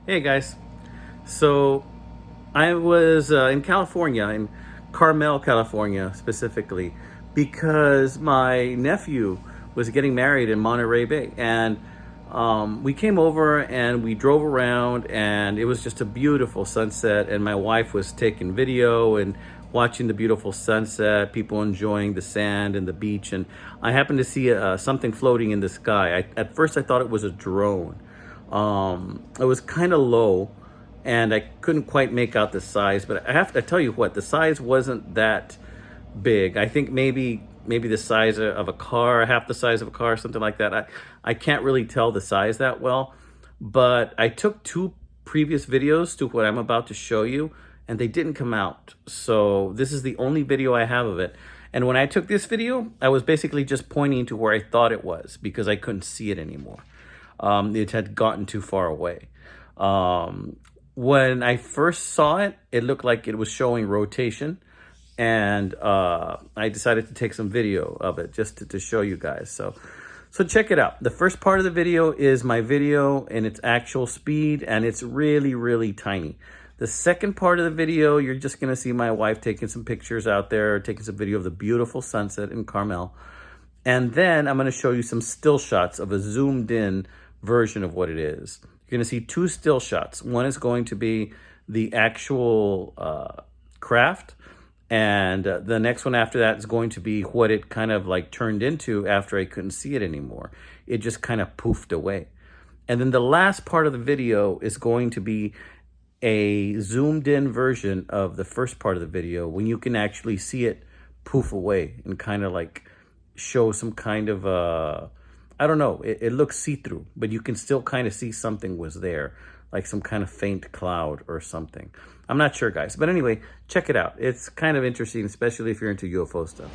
Hey guys, so I was in California, in Carmel, California specifically, because my nephew was getting married in Monterey Bay. And we came over and we drove around, and it was just a beautiful sunset. And my wife was taking video and watching the beautiful sunset, people enjoying the sand and the beach. And I happened to see something floating in the sky. At first, I thought it was a drone. It was kind of low and I couldn't quite make out the size, but I have to tell you what, the size wasn't that big. I think maybe the size of a car, half the size of a car, something like that. I can't really tell the size that well, but I took two previous videos to what I'm about to show you, and they didn't come out. So this is the only video I have of it. And when I took this video, I was basically just pointing to where I thought it was because I couldn't see it anymore. It had gotten too far away. When I first saw it, it looked like it was showing rotation, and I decided to take some video of it just to show you guys. So check it out. The first part of the video is my video in its actual speed, and it's really, really tiny. The second part of the video, you're just gonna see my wife taking some pictures out there, taking some video of the beautiful sunset in Carmel. And then I'm gonna show you some still shots of a zoomed in version of what it is. You're going to see two still shots. One is going to be the actual craft, and the next one after that is going to be what it kind of like turned into after I couldn't see it anymore. It just kind of poofed away. And then the last part of the video is going to be a zoomed in version of the first part of the video when you can actually see it poof away and kind of like show some kind of I don't know, it looks see-through, but you can still kind of see something was there, like some kind of faint cloud or something. I'm not sure, guys. But anyway, check it out. It's kind of interesting, especially if you're into UFO stuff.